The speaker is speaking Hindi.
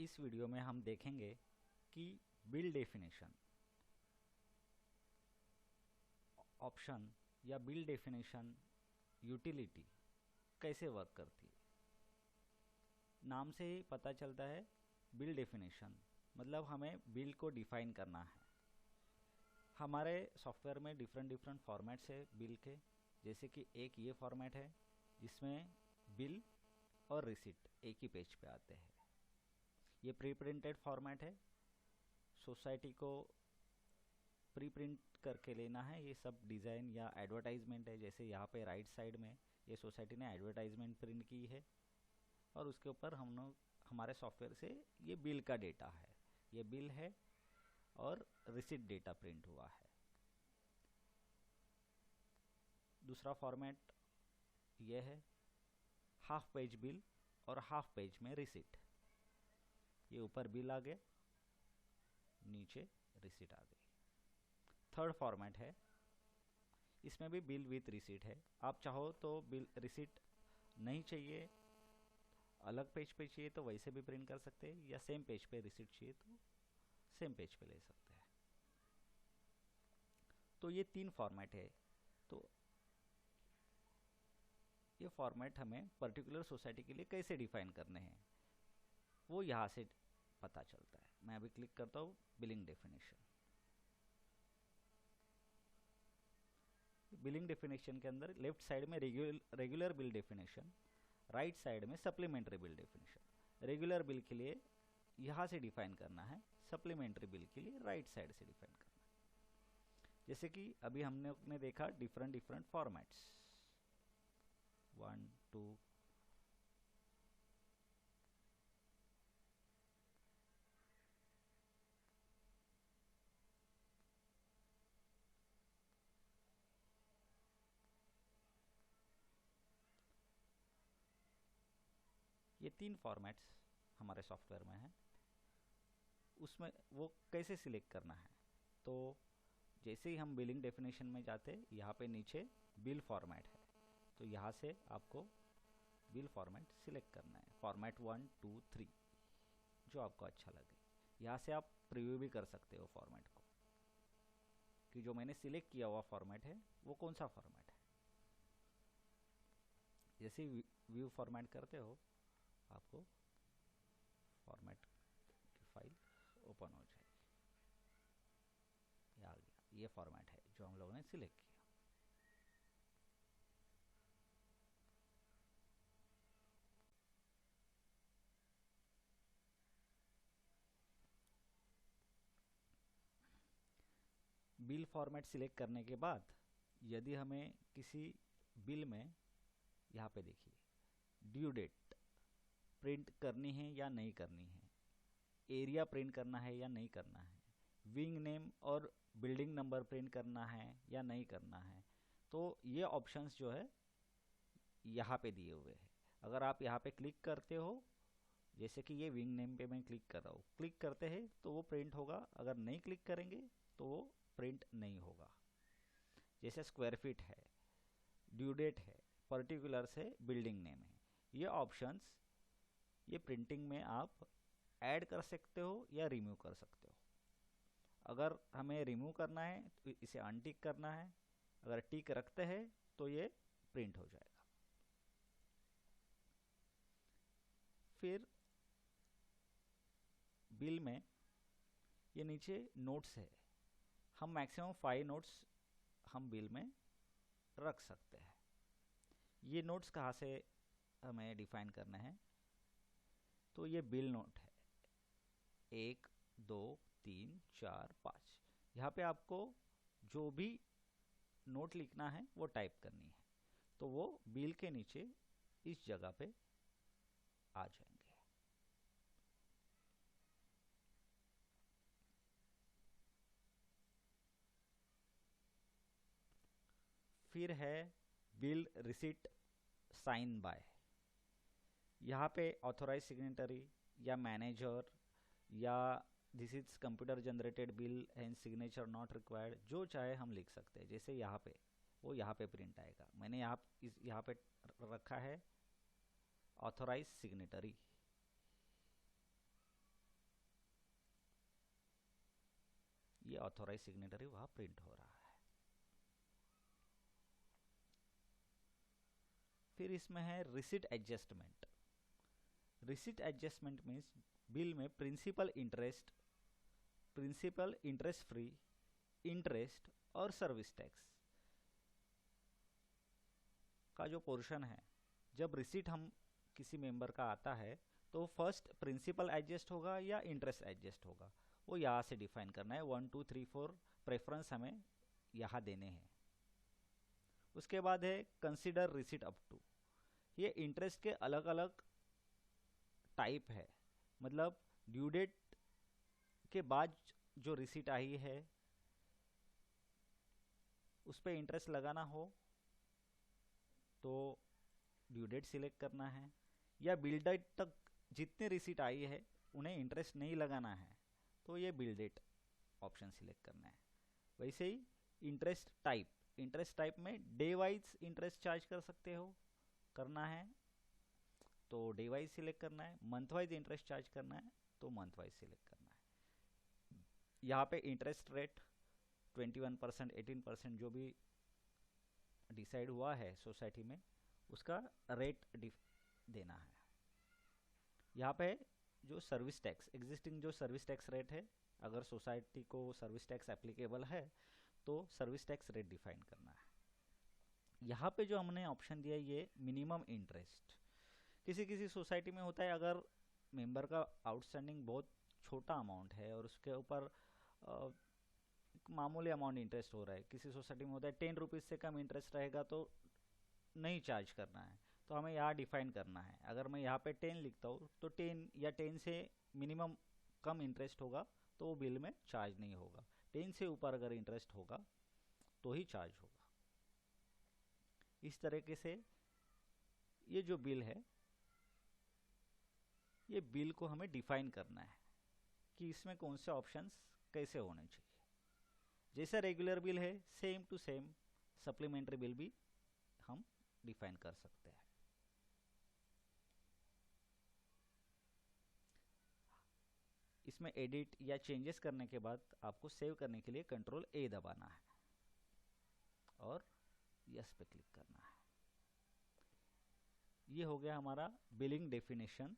इस वीडियो में हम देखेंगे कि बिल डेफिनेशन ऑप्शन या बिल डेफिनेशन यूटिलिटी कैसे वर्क करती है। नाम से ही पता चलता है बिल डेफिनेशन मतलब हमें बिल को डिफाइन करना है। हमारे सॉफ्टवेयर में डिफरेंट फॉर्मेट्स है बिल के, जैसे कि एक ये फॉर्मेट है जिसमें बिल और रिसिट एक ही पेज पे आते हैं। ये प्री प्रिंटेड फॉर्मेट है, सोसाइटी को प्री प्रिंट करके लेना है। ये सब डिज़ाइन या एडवर्टाइजमेंट है, जैसे यहाँ पे राइट साइड में ये सोसाइटी ने एडवर्टाइजमेंट प्रिंट की है और उसके ऊपर हम लोग हमारे सॉफ्टवेयर से ये बिल का डेटा है, ये बिल है और रिसिट डेटा प्रिंट हुआ है। दूसरा फॉर्मेट ये है हाफ पेज बिल और हाफ पेज में रिसिट। ये ऊपर बिल आ गया, नीचे रिसिट आ गई। थर्ड फॉर्मेट है, इसमें भी बिल विथ रिसिट है। आप चाहो तो बिल रिसिट नहीं चाहिए, अलग पेज पे चाहिए तो वैसे भी प्रिंट कर सकते हैं, या सेम पेज पे रिसिट चाहिए तो सेम पेज पे ले सकते हैं। तो ये 3 फॉर्मेट है। तो ये फॉर्मेट हमें पर्टिकुलर सोसाइटी के लिए कैसे डिफाइन करने हैं वो यहाँ से पता चलता है। मैं अभी क्लिक करता हूँ बिलिंग डेफिनेशन। बिलिंग डेफिनेशन के अंदर लेफ्ट साइड में regular bill definition, right side में supplementary bill definition. Regular bill के लिए यहाँ से डिफाइन करना है, सप्लीमेंट्री बिल के लिए राइट साइड से डिफाइन करना है। जैसे कि अभी हमने देखा डिफरेंट फॉर्मेट्स 1 2 ये 3 फॉर्मेट्स हमारे सॉफ्टवेयर में हैं। उसमें वो कैसे सिलेक्ट करना है, तो जैसे ही हम बिलिंग डेफिनेशन में जाते यहाँ पे नीचे बिल फॉर्मेट है, तो यहाँ से आपको बिल फॉर्मेट सिलेक्ट करना है, फॉर्मेट 1 2 3 जो आपको अच्छा लगे। यहाँ से आप प्रीव्यू भी कर सकते हो फॉर्मेट को कि जो मैंने सिलेक्ट किया हुआ फॉर्मेट है वो कौन सा फॉर्मेट है। जैसे व्यू फॉर्मेट करते हो आपको फॉर्मेट की फाइल ओपन हो जाएगी। ये आ गया, ये फॉर्मेट है जो हम लोगों ने सिलेक्ट किया। बिल फॉर्मेट सिलेक्ट करने के बाद यदि हमें किसी बिल में, यहाँ पे देखिए ड्यू डेट प्रिंट करनी है या नहीं करनी है, एरिया प्रिंट करना है या नहीं करना है, विंग नेम और बिल्डिंग नंबर प्रिंट करना है या नहीं करना है, तो ये ऑप्शंस जो है यहाँ पे दिए हुए हैं। अगर आप यहाँ पे क्लिक करते हो, जैसे कि ये विंग नेम पे मैं क्लिक कर रहा हूँ, क्लिक करते हैं तो वो प्रिंट होगा, अगर नहीं क्लिक करेंगे तो वो प्रिंट नहीं होगा। जैसे स्क्वायर फीट है, ड्यू डेट है, पर्टिकुलर्स है, बिल्डिंग नेम है, ये ऑप्शंस ये प्रिंटिंग में आप ऐड कर सकते हो या रिमूव कर सकते हो। अगर हमें रिमूव करना है तो इसे अनटिक करना है, अगर टिक रखते हैं तो ये प्रिंट हो जाएगा। फिर बिल में ये नीचे नोट्स है, हम मैक्सिमम 5 नोट्स हम बिल में रख सकते हैं। ये नोट्स कहाँ से हमें डिफाइन करना है, तो ये बिल नोट है 1 2 3 4 5। यहाँ पे आपको जो भी नोट लिखना है वो टाइप करनी है, तो वो बिल के नीचे इस जगह पे आ जाएंगे। फिर है बिल रिसिट साइन बाय। यहाँ पे ऑथोराइज सिग्नेटरी या मैनेजर या this is computer generated bill and signature not required, जो चाहे हम लिख सकते हैं। जैसे यहाँ पे वो यहाँ पे प्रिंट आएगा, मैंने यहाँ पे रखा है ऑथोराइज सिग्नेटरी। ये ऑथोराइज सिग्नेटरी वहाँ प्रिंट हो रहा है। फिर इसमें है receipt adjustment. Receipt adjustment means bill में प्रिंसिपल इंटरेस्ट फ्री, इंटरेस्ट और सर्विस टैक्स का जो पोर्शन है, जब रिसीट हम किसी मेंबर का आता है तो फर्स्ट प्रिंसिपल एडजस्ट होगा या इंटरेस्ट एडजस्ट होगा, वो यहाँ से डिफाइन करना है। 1 2 3 4 प्रेफरेंस हमें यहाँ देने हैं। उसके बाद है कंसिडर रिसीट अप टू। ये इंटरेस्ट के अलग अलग टाइप है, मतलब ड्यू डेट के बाद जो रिसीट आई है उस पर इंटरेस्ट लगाना हो तो ड्यू डेट सिलेक्ट करना है, या बिल डेट तक जितने रिसीट आई है उन्हें इंटरेस्ट नहीं लगाना है तो ये बिल डेट ऑप्शन सिलेक्ट करना है। वैसे ही इंटरेस्ट टाइप में डे वाइज इंटरेस्ट चार्ज कर सकते हो, करना है तो डे वाइज सिलेक्ट करना है। मंथ वाइज इंटरेस्ट चार्ज करना है तो मंथ वाइज सिलेक्ट करना है। यहाँ पे इंटरेस्ट रेट 21%, 18% जो भी डिसाइड हुआ है सोसाइटी में उसका रेट देना है। यहाँ पे जो सर्विस टैक्स, एग्जिस्टिंग जो सर्विस टैक्स रेट है, अगर सोसाइटी को सर्विस टैक्स एप्लीकेबल है तो सर्विस टैक्स रेट डिफाइन करना है। यहाँ पे जो हमने ऑप्शन दिया है ये मिनिमम इंटरेस्ट। किसी किसी सोसाइटी में होता है अगर मेंबर का आउटस्टैंडिंग बहुत छोटा अमाउंट है और उसके ऊपर मामूली अमाउंट इंटरेस्ट हो रहा है, किसी सोसाइटी में होता है 10 रुपीज़ से कम इंटरेस्ट रहेगा तो नहीं चार्ज करना है, तो हमें यहाँ डिफाइन करना है। अगर मैं यहाँ पे 10 लिखता हूँ तो 10 या 10 से मिनिमम कम इंटरेस्ट होगा तो वो बिल में चार्ज नहीं होगा, 10 से ऊपर अगर इंटरेस्ट होगा तो ही चार्ज होगा। इस तरीके से ये जो बिल है, ये बिल को हमें डिफाइन करना है कि इसमें कौन से ऑप्शंस कैसे होने चाहिए। जैसा रेगुलर बिल है same to same supplementary bill भी हम डिफाइन कर सकते हैं। इसमें एडिट या चेंजेस करने के बाद आपको सेव करने के लिए कंट्रोल ए दबाना है और यस पे क्लिक करना है। ये हो गया हमारा बिलिंग डेफिनेशन